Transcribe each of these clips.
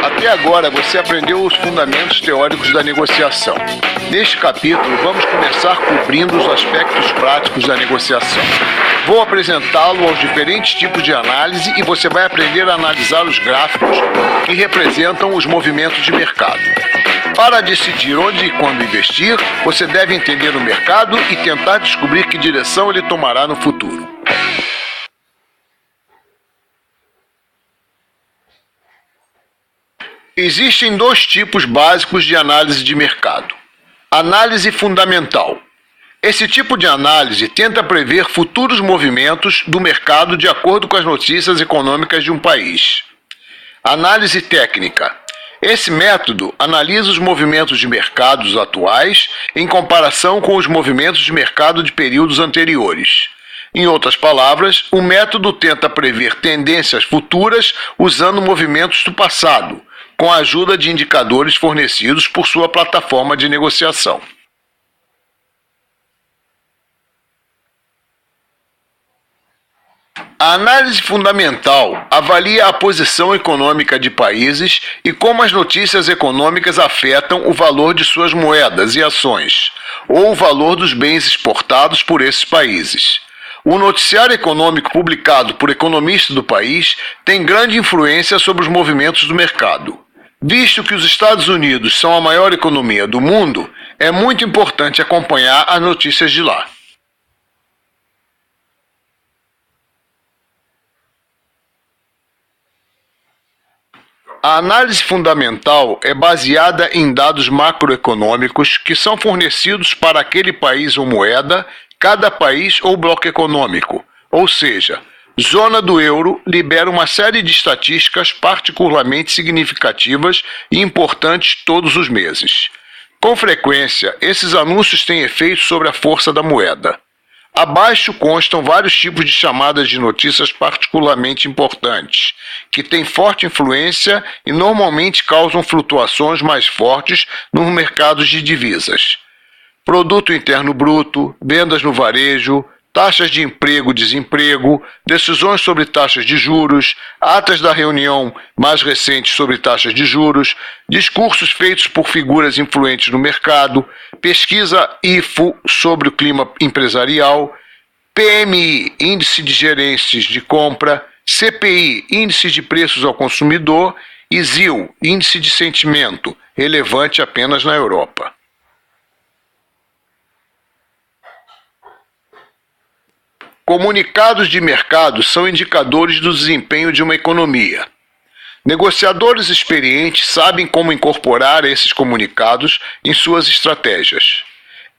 Até agora você aprendeu os fundamentos teóricos da negociação. Neste capítulo, vamos começar cobrindo os aspectos práticos da negociação. Vou apresentá-lo aos diferentes tipos de análise e você vai aprender a analisar os gráficos que representam os movimentos de mercado. Para decidir onde e quando investir, você deve entender o mercado e tentar descobrir que direção ele tomará no futuro. Existem dois tipos básicos de análise de mercado. Análise fundamental. Esse tipo de análise tenta prever futuros movimentos do mercado de acordo com as notícias econômicas de um país. Análise técnica. Esse método analisa os movimentos de mercados atuais em comparação com os movimentos de mercado de períodos anteriores. Em outras palavras, o método tenta prever tendências futuras usando movimentos do passado, com a ajuda de indicadores fornecidos por sua plataforma de negociação. A análise fundamental avalia a posição econômica de países e como as notícias econômicas afetam o valor de suas moedas e ações, ou o valor dos bens exportados por esses países. O noticiário econômico publicado por economistas do país tem grande influência sobre os movimentos do mercado. Visto que os Estados Unidos são a maior economia do mundo, é muito importante acompanhar as notícias de lá. A análise fundamental é baseada em dados macroeconômicos que são fornecidos para aquele país ou moeda, cada país ou bloco econômico, ou seja, zona do euro libera uma série de estatísticas particularmente significativas e importantes todos os meses. Com frequência, esses anúncios têm efeito sobre a força da moeda. Abaixo constam vários tipos de chamadas de notícias particularmente importantes, que têm forte influência e normalmente causam flutuações mais fortes nos mercados de divisas. Produto interno bruto, vendas no varejo, taxas de emprego-desemprego, decisões sobre taxas de juros, atas da reunião mais recente sobre taxas de juros, discursos feitos por figuras influentes no mercado, pesquisa IFO sobre o clima empresarial, PMI, Índice de Gerentes de Compra, CPI, Índice de Preços ao Consumidor, e ZIL, Índice de Sentimento, relevante apenas na Europa. Comunicados de mercado são indicadores do desempenho de uma economia. Negociadores experientes sabem como incorporar esses comunicados em suas estratégias.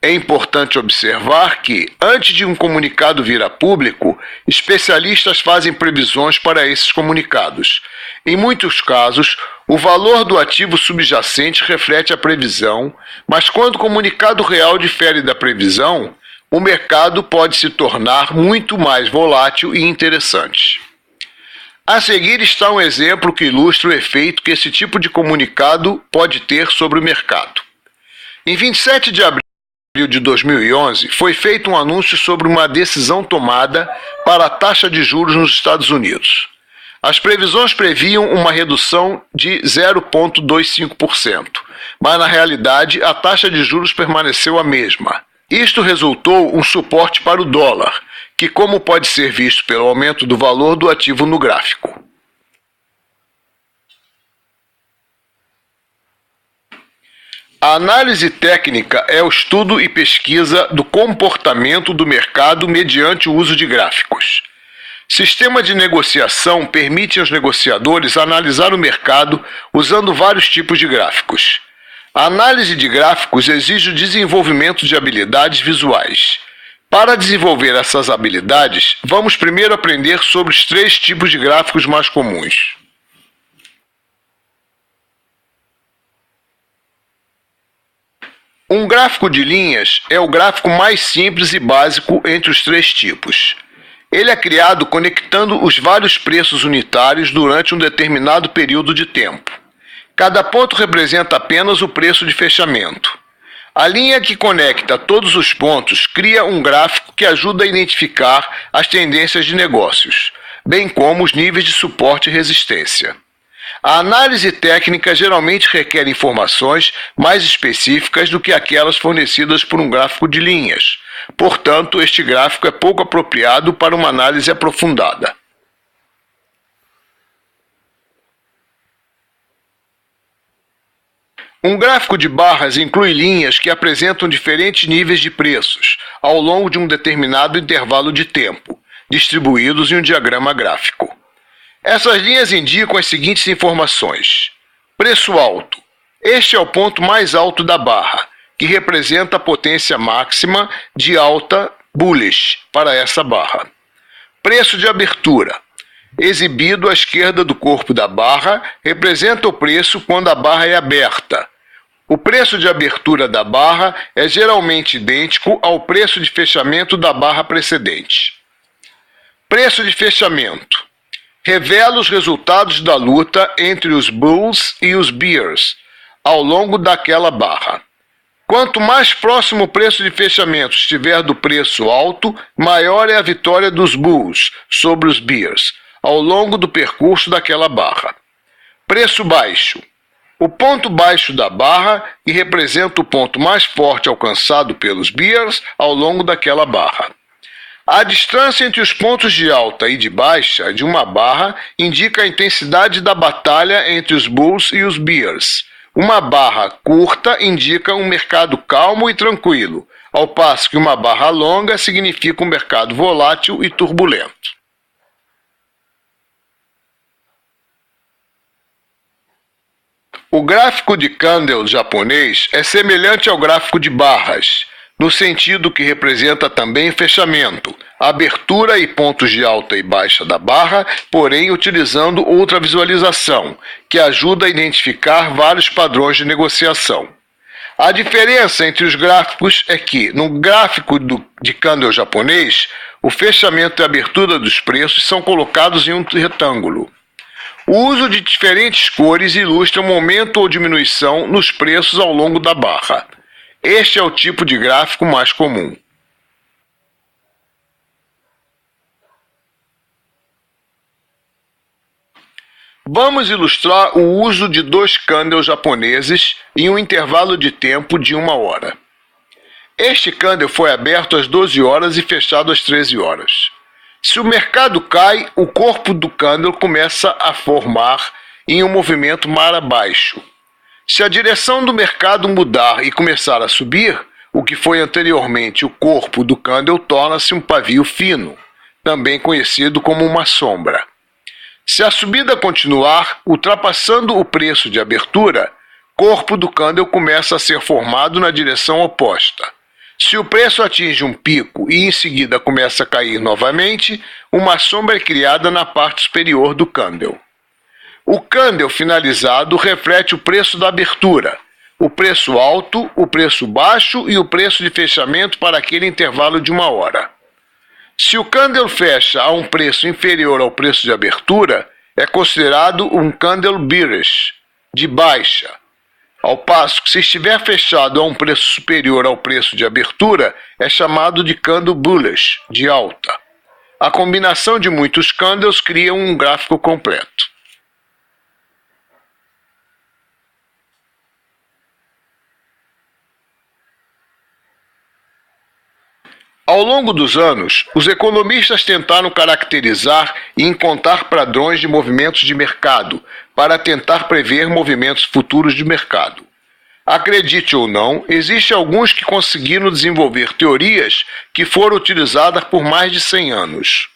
É importante observar que, antes de um comunicado vir a público, especialistas fazem previsões para esses comunicados. Em muitos casos, o valor do ativo subjacente reflete a previsão, mas quando o comunicado real difere da previsão, o mercado pode se tornar muito mais volátil e interessante. A seguir está um exemplo que ilustra o efeito que esse tipo de comunicado pode ter sobre o mercado. Em 27 de abril de 2011, foi feito um anúncio sobre uma decisão tomada para a taxa de juros nos Estados Unidos. As previsões previam uma redução de 0,25%, mas na realidade a taxa de juros permaneceu a mesma. Isto resultou um suporte para o dólar, que como pode ser visto pelo aumento do valor do ativo no gráfico. A análise técnica é o estudo e pesquisa do comportamento do mercado mediante o uso de gráficos. Sistema de negociação permite aos negociadores analisar o mercado usando vários tipos de gráficos. A análise de gráficos exige o desenvolvimento de habilidades visuais. Para desenvolver essas habilidades, vamos primeiro aprender sobre os 3 tipos de gráficos mais comuns. Um gráfico de linhas é o gráfico mais simples e básico entre os 3 tipos. Ele é criado conectando os vários preços unitários durante um determinado período de tempo. Cada ponto representa apenas o preço de fechamento. A linha que conecta todos os pontos cria um gráfico que ajuda a identificar as tendências de negócios, bem como os níveis de suporte e resistência. A análise técnica geralmente requer informações mais específicas do que aquelas fornecidas por um gráfico de linhas. Portanto, este gráfico é pouco apropriado para uma análise aprofundada. Um gráfico de barras inclui linhas que apresentam diferentes níveis de preços ao longo de um determinado intervalo de tempo, distribuídos em um diagrama gráfico. Essas linhas indicam as seguintes informações. Preço alto. Este é o ponto mais alto da barra, que representa a potência máxima de alta bullish para essa barra. Preço de abertura. Exibido à esquerda do corpo da barra, representa o preço quando a barra é aberta. O preço de abertura da barra é geralmente idêntico ao preço de fechamento da barra precedente. Preço de fechamento. Revela os resultados da luta entre os bulls e os bears ao longo daquela barra. Quanto mais próximo o preço de fechamento estiver do preço alto, maior é a vitória dos bulls sobre os bears ao longo do percurso daquela barra. Preço baixo. O ponto baixo da barra, que representa o ponto mais forte alcançado pelos bears ao longo daquela barra. A distância entre os pontos de alta e de baixa de uma barra indica a intensidade da batalha entre os bulls e os bears. Uma barra curta indica um mercado calmo e tranquilo, ao passo que uma barra longa significa um mercado volátil e turbulento. O gráfico de candle japonês é semelhante ao gráfico de barras, no sentido que representa também fechamento, abertura e pontos de alta e baixa da barra, porém utilizando outra visualização, que ajuda a identificar vários padrões de negociação. A diferença entre os gráficos é que, no gráfico de candle japonês, o fechamento e a abertura dos preços são colocados em um retângulo. O uso de diferentes cores ilustra um aumento ou diminuição nos preços ao longo da barra. Este é o tipo de gráfico mais comum. Vamos ilustrar o uso de dois candles japoneses em um intervalo de tempo de 1 hora. Este candle foi aberto às 12 horas e fechado às 13 horas. Se o mercado cai, o corpo do candle começa a formar em um movimento mar abaixo. Se a direção do mercado mudar e começar a subir, o que foi anteriormente o corpo do candle torna-se um pavio fino, também conhecido como uma sombra. Se a subida continuar, ultrapassando o preço de abertura, o corpo do candle começa a ser formado na direção oposta. Se o preço atinge um pico e em seguida começa a cair novamente, uma sombra é criada na parte superior do candle. O candle finalizado reflete o preço da abertura, o preço alto, o preço baixo e o preço de fechamento para aquele intervalo de 1 hora. Se o candle fecha a um preço inferior ao preço de abertura, é considerado um candle bearish, de baixa. Ao passo que, se estiver fechado a um preço superior ao preço de abertura, é chamado de candle bullish, de alta. A combinação de muitos candles cria um gráfico completo. Ao longo dos anos, os economistas tentaram caracterizar e encontrar padrões de movimentos de mercado para tentar prever movimentos futuros de mercado. Acredite ou não, existem alguns que conseguiram desenvolver teorias que foram utilizadas por mais de 100 anos.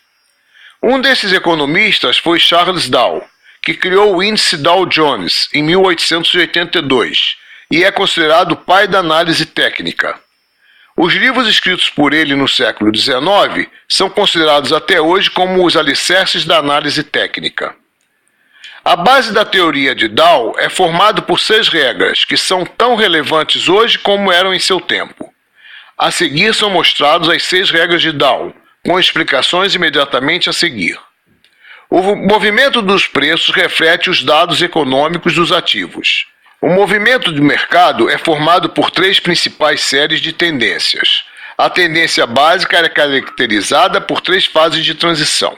Um desses economistas foi Charles Dow, que criou o índice Dow Jones em 1882 e é considerado o pai da análise técnica. Os livros escritos por ele no século XIX são considerados até hoje como os alicerces da análise técnica. A base da teoria de Dow é formada por 6 regras, que são tão relevantes hoje como eram em seu tempo. A seguir são mostradas as 6 regras de Dow, com explicações imediatamente a seguir. O movimento dos preços reflete os dados econômicos dos ativos. O movimento do mercado é formado por 3 principais séries de tendências. A tendência básica é caracterizada por 3 fases de transição.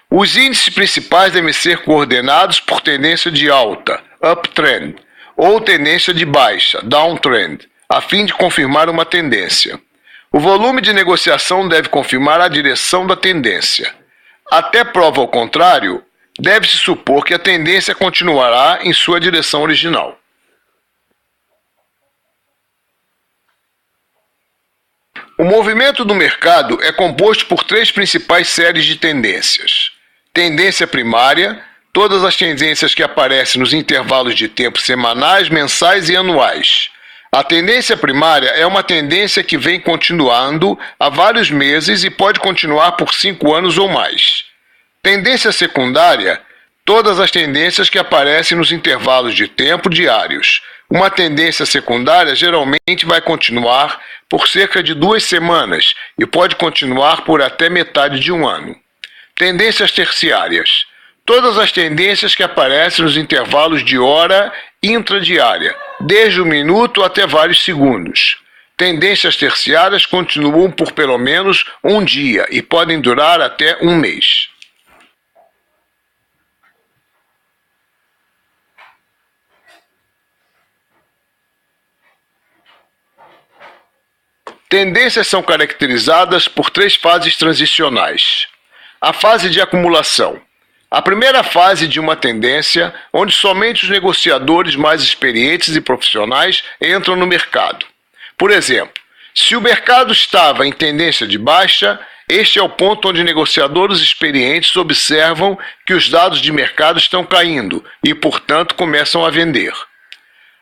Os índices principais devem ser coordenados por tendência de alta, uptrend, ou tendência de baixa, downtrend, a fim de confirmar uma tendência. O volume de negociação deve confirmar a direção da tendência. Até prova ao contrário, deve-se supor que a tendência continuará em sua direção original. O movimento do mercado é composto por três principais séries de tendências. Tendência primária, todas as tendências que aparecem nos intervalos de tempo semanais, mensais e anuais. A tendência primária é uma tendência que vem continuando há vários meses e pode continuar por 5 anos ou mais. Tendência secundária, todas as tendências que aparecem nos intervalos de tempo diários. Uma tendência secundária geralmente vai continuar por cerca de 2 semanas e pode continuar por até metade de um ano. Tendências terciárias. Todas as tendências que aparecem nos intervalos de hora intradiária, desde 1 minuto até vários segundos. Tendências terciárias continuam por pelo menos um dia e podem durar até um mês. Tendências são caracterizadas por 3 fases transicionais. A fase de acumulação. A primeira fase de uma tendência, onde somente os negociadores mais experientes e profissionais entram no mercado. Por exemplo, se o mercado estava em tendência de baixa, este é o ponto onde negociadores experientes observam que os dados de mercado estão caindo e, portanto, começam a vender.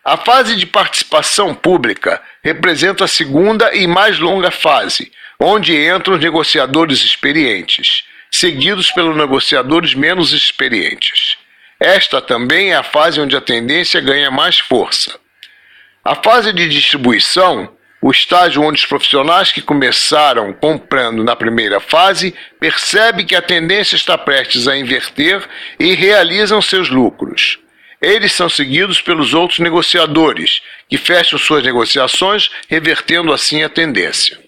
A fase de participação pública representa a segunda e mais longa fase, onde entram os negociadores experientes, seguidos pelos negociadores menos experientes. Esta também é a fase onde a tendência ganha mais força. A fase de distribuição, o estágio onde os profissionais que começaram comprando na primeira fase percebem que a tendência está prestes a inverter e realizam seus lucros. Eles são seguidos pelos outros negociadores, que fecham suas negociações, revertendo assim a tendência.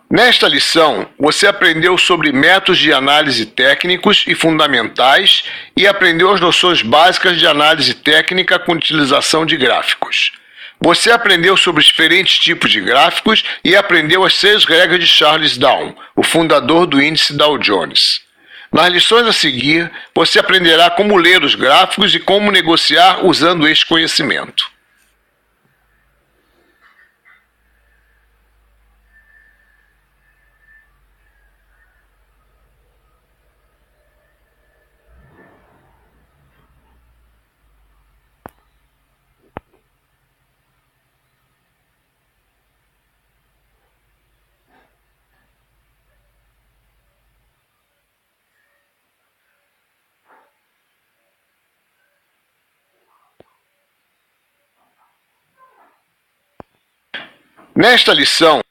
Nesta lição, você aprendeu sobre métodos de análise técnicos e fundamentais e aprendeu as noções básicas de análise técnica com utilização de gráficos. Você aprendeu sobre os diferentes tipos de gráficos e aprendeu as 6 regras de Charles Down, o fundador do índice Dow Jones. Nas lições a seguir, você aprenderá como ler os gráficos e como negociar usando este conhecimento. Nesta lição,